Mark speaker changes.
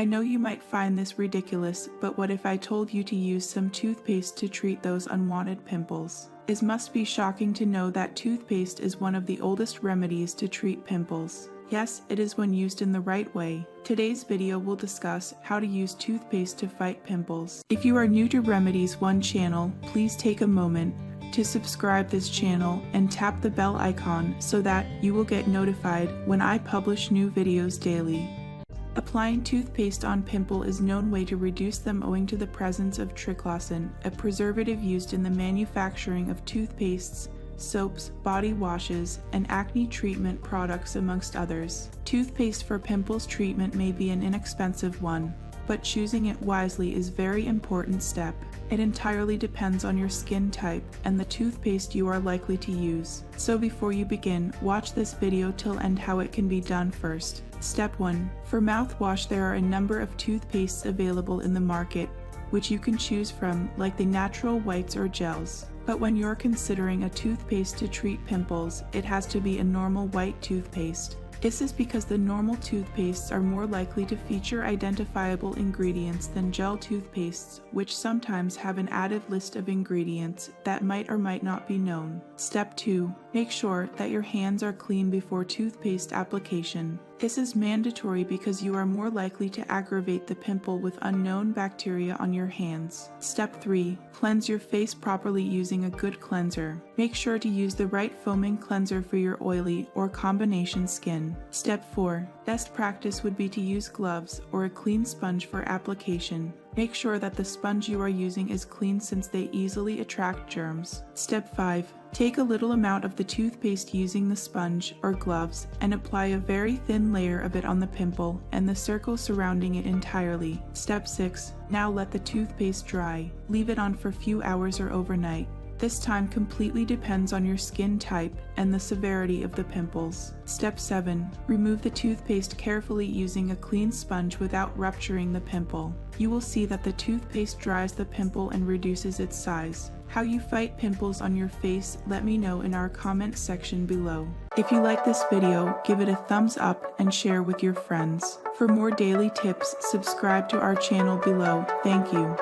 Speaker 1: I know you might find this ridiculous, but what if I told you to use some toothpaste to treat those unwanted pimples? It must be shocking to know that toothpaste is one of the oldest remedies to treat pimples. Yes, it is when used in the right way. Today's video will discuss how to use toothpaste to fight pimples. If you are new to Remedies 1 channel, please take a moment to subscribe this channel and tap the bell icon so that you will get notified when I publish new videos daily. Applying toothpaste on pimple is a known way to reduce them owing to the presence of Triclosan, a preservative used in the manufacturing of toothpastes, soaps, body washes, and acne treatment products amongst others. Toothpaste for pimples treatment may be an inexpensive one, but choosing it wisely is a very important step. It entirely depends on your skin type and the toothpaste you are likely to use. So before you begin, watch this video till end how it can be done first. Step 1. For mouthwash, there are a number of toothpastes available in the market, which you can choose from, like the natural whites or gels. But when you're considering a toothpaste to treat pimples, it has to be a normal white toothpaste. This is because the normal toothpastes are more likely to feature identifiable ingredients than gel toothpastes, which sometimes have an added list of ingredients that might or might not be known. Step 2. Make sure that your hands are clean before toothpaste application. This is mandatory because you are more likely to aggravate the pimple with unknown bacteria on your hands. Step 3. Cleanse your face properly using a good cleanser. Make sure to use the right foaming cleanser for your oily or combination skin. Step 4. Best practice would be to use gloves or a clean sponge for application. Make sure that the sponge you are using is clean since they easily attract germs. Step 5. Take a little amount of the toothpaste using the sponge or gloves and apply a very thin layer of it on the pimple and the circle surrounding it entirely. Step 6. Now let the toothpaste dry. Leave it on for a few hours or overnight. This time completely depends on your skin type and the severity of the pimples. Step 7. Remove the toothpaste carefully using a clean sponge without rupturing the pimple. You will see that the toothpaste dries the pimple and reduces its size. How you fight pimples on your face, let me know in our comment section below. If you like this video, give it a thumbs up and share with your friends. For more daily tips, subscribe to our channel below. Thank you.